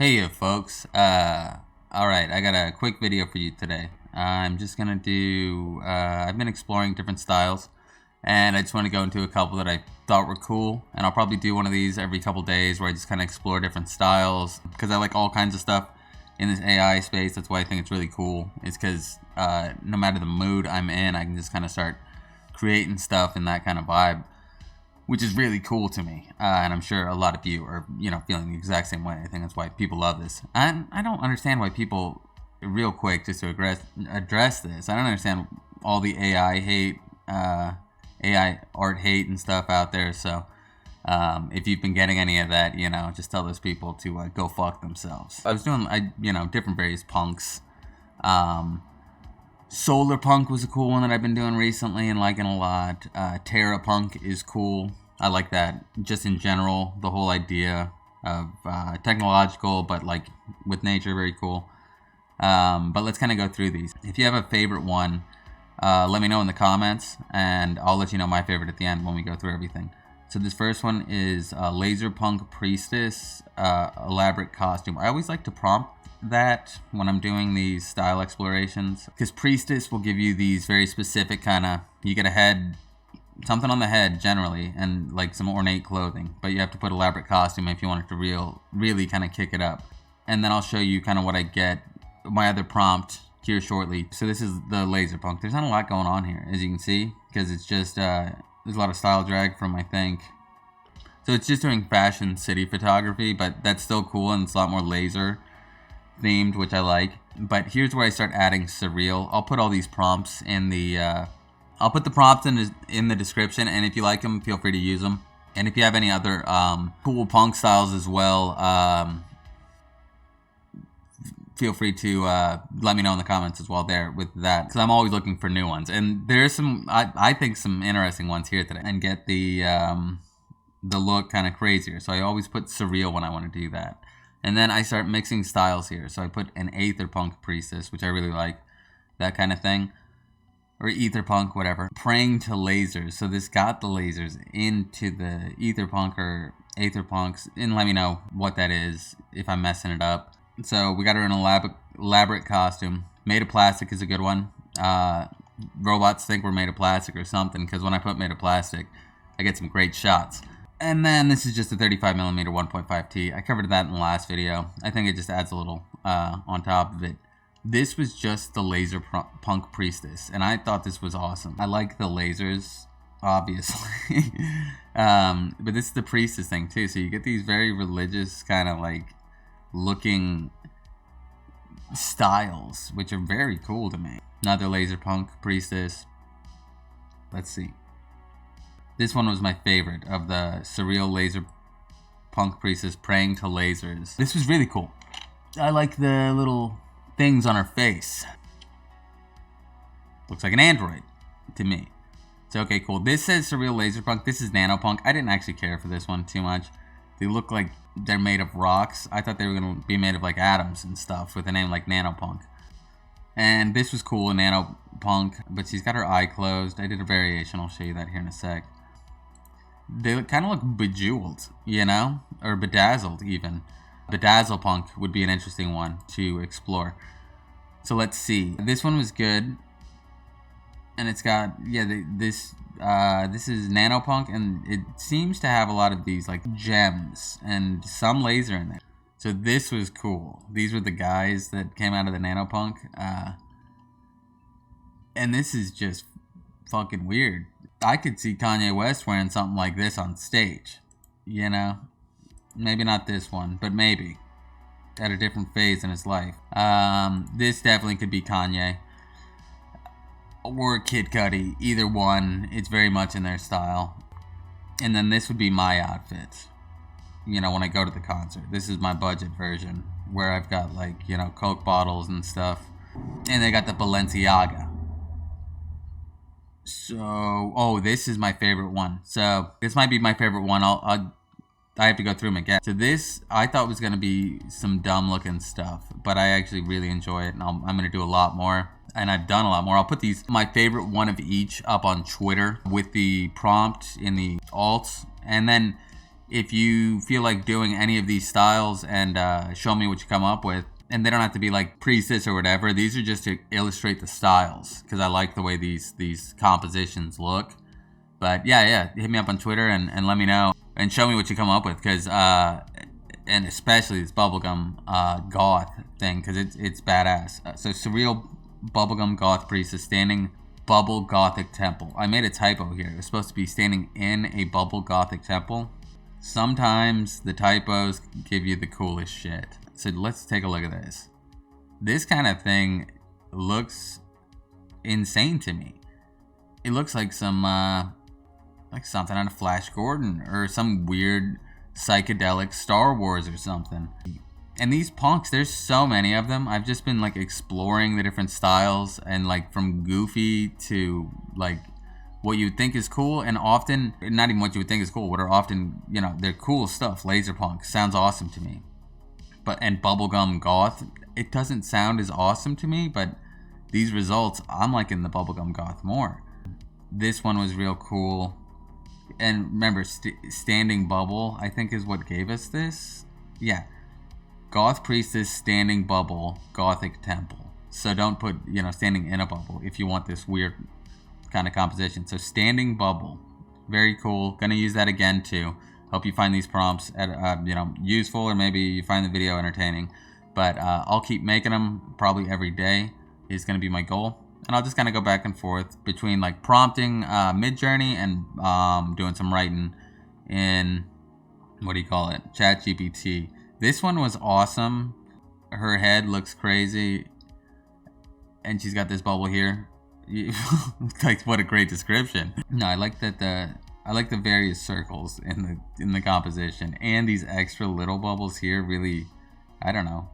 Hey folks, alright, I got a quick video for you today. I'm just gonna do, I've been exploring different styles, and I just want to go into a couple that I thought were cool, and I'll probably do one of these every couple days where I just kind of explore different styles, because I like all kinds of stuff in this AI space. That's why I think it's really cool, is because no matter the mood I'm in, I can just kind of start creating stuff in that kind of vibe, which is really cool to me, and I'm sure a lot of you are, feeling the exact same way. I think that's why people love this. And I don't understand why people, real quick, just to address this, I don't understand all the AI hate, AI art hate and stuff out there. So if you've been getting any of that, just tell those people to go fuck themselves. I was doing, different various punks. Solar punk was a cool one that I've been doing recently and liking a lot. Terrapunk is cool. I like that. Just in general, the whole idea of technological, but like with nature, very cool. But let's kind of go through these. If you have a favorite one, let me know in the comments, and I'll let you know my favorite at the end when we go through everything. So this first one is laserpunk priestess, elaborate costume. I always like to prompt that when I'm doing these style explorations, because priestess will give you these very specific kind of, you get a head, something on the head generally, and like some ornate clothing, but you have to put elaborate costume if you want it to really kind of kick it up. And then I'll show you kind of what I get, my other prompt here shortly. So this is the laserpunk. There's not a lot going on here, as you can see, because it's just there's a lot of style drag from, I think, so it's just doing fashion city photography, but that's still cool, and it's a lot more laser themed, which I like. But here's where I start adding surreal. I'll put all these prompts in the I'll put the prompts in the description, and if you like them, feel free to use them. And if you have any other cool punk styles as well, feel free to let me know in the comments as well there with that, because I'm always looking for new ones, and there's some I think some interesting ones here today, and get the look kind of crazier. So I always put surreal when I want to do that. And then I start mixing styles here. So I put an aetherpunk priestess, which I really like, that kind of thing. Or aetherpunk, whatever. Praying to lasers. So this got the lasers into the aetherpunk or aetherpunks. And let me know what that is if I'm messing it up. So we got her in an elaborate costume. Made of plastic is a good one. Robots think we're made of plastic or something, because when I put made of plastic, I get some great shots. And then this is just a 35mm 1.5T. I covered that in the last video. I think it just adds a little on top of it. This was just the laserpunk priestess, and I thought this was awesome. I like the lasers, obviously. But this is the priestess thing too. So you get these very religious kind of like looking styles, which are very cool to me. Another laserpunk priestess. Let's see. This one was my favorite of the Surreal laserpunk priestess praying to lasers. This was really cool. I like the little things on her face. Looks like an android to me. So okay, cool. This says Surreal laserpunk. This is nanopunk. I didn't actually care for this one too much. They look like they're made of rocks. I thought they were going to be made of like atoms and stuff with a name like nanopunk. And this was cool, a nanopunk, but she's got her eye closed. I did a variation. I'll show you that here in a sec. They kind of look bejeweled, or bedazzled even. Bedazzle punk would be an interesting one to explore. So let's see. This one was good, and it's got this is nanopunk, and it seems to have a lot of these like gems and some laser in there. So this was cool. These were the guys that came out of the nanopunk, and this is just fucking weird. I could see Kanye West wearing something like this on stage, Maybe not this one, but maybe at a different phase in his life. This definitely could be Kanye or Kid Cudi, either one. It's very much in their style. And then this would be my outfit, when I go to the concert. This is my budget version, where I've got like, Coke bottles and stuff. And they got the Balenciaga. So, this is my favorite one. So, this might be my favorite one. I have to go through them again. So this, I thought was going to be some dumb looking stuff, but I actually really enjoy it, and I'm going to do a lot more. And I've done a lot more. I'll put my favorite one of each up on Twitter with the prompt in the alts. And then if you feel like doing any of these styles and show me what you come up with, and they don't have to be like Priestess or whatever. These are just to illustrate the styles because I like the way these compositions look. But yeah, hit me up on Twitter and let me know and show me what you come up with because and especially this bubblegum goth thing because it's badass. So Surreal bubblegum goth priestess standing bubble gothic temple. I made a typo here. It was supposed to be standing in a bubble gothic temple. Sometimes the typos give you the coolest shit. So let's take a look at this. This kind of thing looks insane to me. It looks like some like something out of Flash Gordon or some weird psychedelic Star Wars or something. And these punks, there's so many of them. I've just been like exploring the different styles and like from goofy to like what you would think is cool, and often not even what you would think is cool, what are often, you know, they're cool stuff. Laserpunk sounds awesome to me. But and bubblegum goth, it doesn't sound as awesome to me, but these results, I'm liking the bubblegum goth more. This one was real cool. And remember, standing bubble, I think is what gave us this. Yeah. Goth priestess, standing bubble, gothic temple. So don't put, you know, standing in a bubble if you want this weird kind of composition. So standing bubble, very cool. Gonna use that again too. Hope you find these prompts you know, useful, or maybe you find the video entertaining. But I'll keep making them probably every day is gonna be my goal. And I'll just kind of go back and forth between like prompting Midjourney and doing some writing in, what do you call it, ChatGPT. This one was awesome. Her head looks crazy. And she's got this bubble here. Like, what a great description. No, I like that I like the various circles in the composition. And these extra little bubbles here really, I don't know.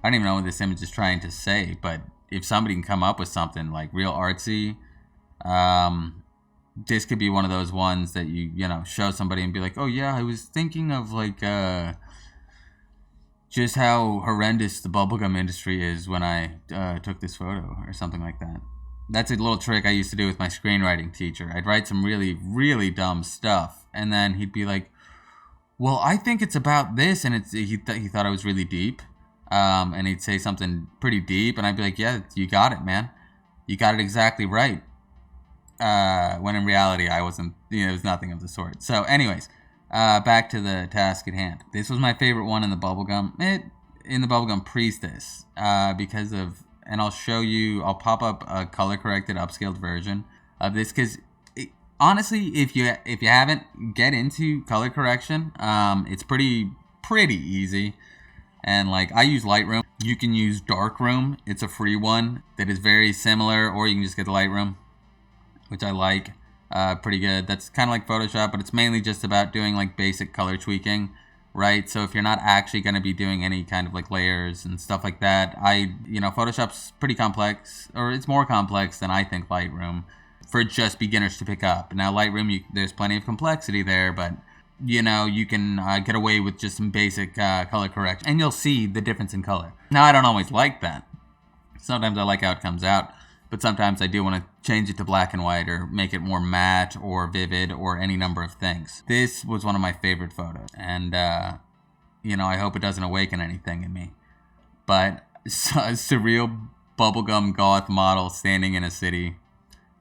I don't even know what this image is trying to say, but if somebody can come up with something like real artsy, this could be one of those ones that you know, show somebody and be like, oh yeah, I was thinking of like just how horrendous the bubblegum industry is when I took this photo or something like that. That's a little trick I used to do with my screenwriting teacher. I'd write some really, really dumb stuff, and then he'd be like, well, I think it's about this, and he thought I was really deep. And he'd say something pretty deep, and I'd be like, yeah, you got it, man. You got it exactly right. When in reality, I wasn't, you know, it was nothing of the sort. So anyways, back to the task at hand. This was my favorite one in the bubblegum priestess, because of, and I'll show you, I'll pop up a color corrected upscaled version of this, because honestly, if you haven't, get into color correction. It's pretty easy. And like, I use Lightroom. You can use Darkroom. It's a free one that is very similar, or you can just get the Lightroom, which I like. Pretty good. That's kind of like Photoshop, but it's mainly just about doing like basic color tweaking, right? So if you're not actually going to be doing any kind of like layers and stuff like that, you know, Photoshop's pretty complex, or it's more complex than I think Lightroom for just beginners to pick up. Now Lightroom, there's plenty of complexity there, but you know, you can get away with just some basic color correction, and you'll see the difference in color. Now, I don't always like that. Sometimes I like how it comes out, but sometimes I do want to change it to black and white or make it more matte or vivid or any number of things. This was one of my favorite photos, and, you know, I hope it doesn't awaken anything in me. But a surreal bubblegum goth model standing in a city,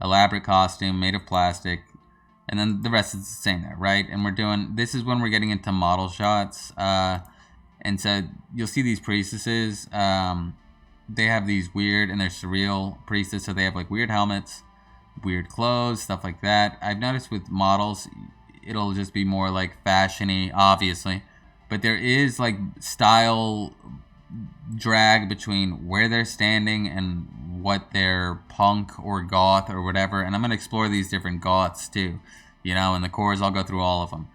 elaborate costume made of plastic, and then the rest is the same there, right? And this is when we're getting into model shots. And so you'll see these priestesses. They have these weird, and they're surreal priestesses, so they have like weird helmets, weird clothes, stuff like that. I've noticed with models, it'll just be more like fashion-y, obviously. But there is like style drag between where they're standing and what they're punk or goth or whatever. And I'm going to explore these different goths too, you know, in the cores. I'll go through all of them.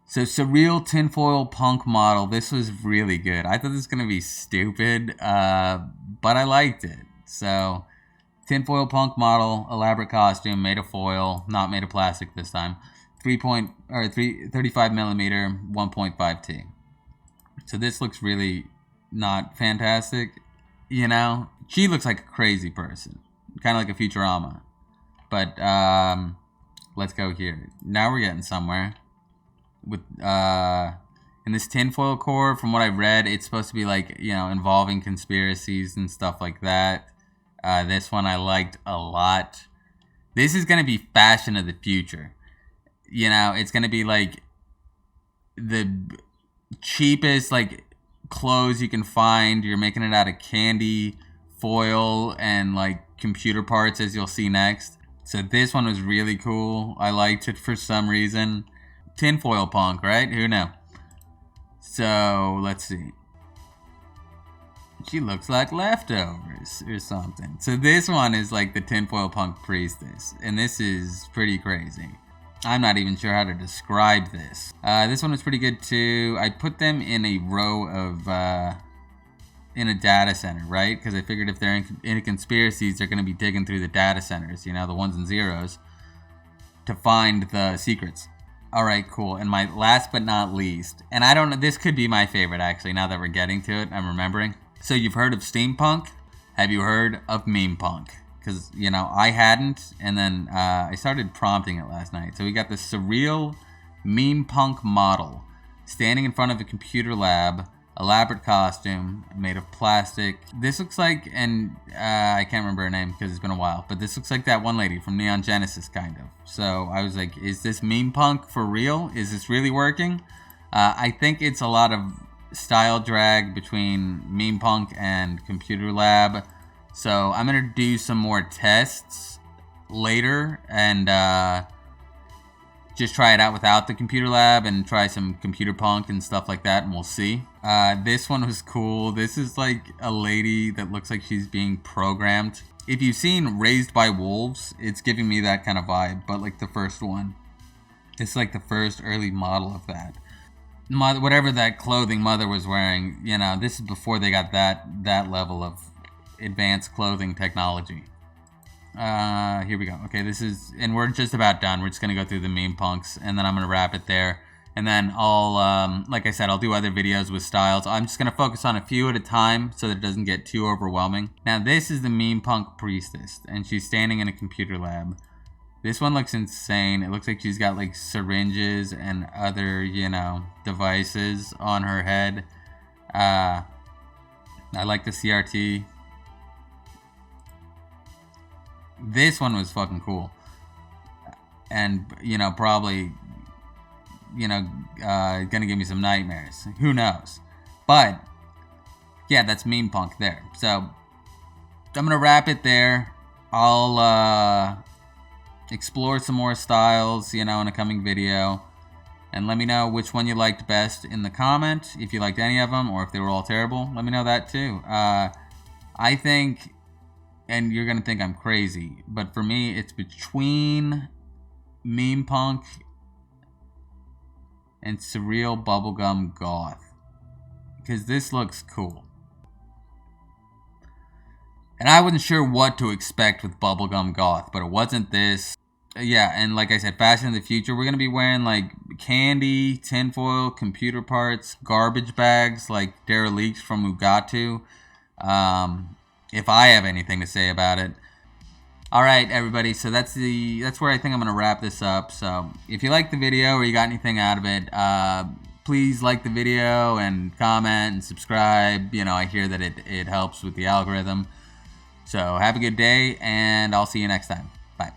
So Surreal tinfoil punk model. This was really good. I thought this was going to be stupid, but I liked it. So tinfoil punk model, elaborate costume, made of foil, not made of plastic this time. 35 millimeter, 1.5 T. So this looks really not fantastic, you know. She looks like a crazy person, kind of like a Futurama. But let's go here. Now we're getting somewhere. with in this tinfoil core. From what I've read, it's supposed to be like, you know, involving conspiracies and stuff like that. This one I liked a lot. This is gonna be fashion of the future. You know, it's gonna be like the cheapest like clothes you can find. You're making it out of candy, foil, and like computer parts, as you'll see next. So this one was really cool. I liked it for some reason. Tinfoil punk, right? Who knew? So let's see. She looks like leftovers or something. So this one is like the tinfoil punk priestess, and this is pretty crazy. I'm not even sure how to describe this. This one was pretty good too. I put them in a row of, in a data center, right? Because I figured if they're into conspiracies, they're going to be digging through the data centers, you know, the ones and zeros, to find the secrets. All right, cool. And my last but not least, and I don't know, this could be my favorite actually, now that we're getting to it, I'm remembering. So you've heard of steampunk? Have you heard of meme punk? Because, you know, I hadn't, and then I started prompting it last night. So we got the Surreal meme punk model standing in front of a computer lab, elaborate costume made of plastic. This looks like, and I can't remember her name because it's been a while, but this looks like that one lady from Neon Genesis, kind of. So I was like, is this meme punk for real? Is this really working? I think it's a lot of style drag between meme punk and computer lab. So I'm going to do some more tests later and just try it out without the computer lab and try some computer punk and stuff like that, and we'll see. This one was cool. This is like a lady that looks like she's being programmed. If you've seen Raised by Wolves, it's giving me that kind of vibe, but like the first one. It's like the first early model of that. Whatever that clothing Mother was wearing, you know, this is before they got that level of advanced clothing technology. Here we go. Okay, this is, and we're just about done. We're just gonna go through the meme punks, and then I'm gonna wrap it there. And then I'll, like I said, I'll do other videos with styles. I'm just gonna focus on a few at a time so that it doesn't get too overwhelming. Now this is the meme punk priestess, and she's standing in a computer lab. This one looks insane. It looks like she's got like syringes and other, you know, devices on her head. I like the CRT. This one was fucking cool. And, you know, probably, you know, gonna give me some nightmares. Who knows? But, yeah, that's meme punk there. So, I'm gonna wrap it there. I'll, explore some more styles, you know, in a coming video. And let me know which one you liked best in the comment. If you liked any of them, or if they were all terrible, let me know that too. I think, and you're gonna think I'm crazy, but for me, it's between meme punk and surreal bubblegum goth, because this looks cool. And I wasn't sure what to expect with bubblegum goth, but it wasn't this. Yeah, and like I said, fashion in the future, we're going to be wearing like candy, tinfoil, computer parts, garbage bags, like derelicts from Mugatu. If I have anything to say about it. All right, everybody, so that's where I think I'm going to wrap this up. So if you liked the video or you got anything out of it, please like the video and comment and subscribe. You know, I hear that it helps with the algorithm. So have a good day, and I'll see you next time. Bye.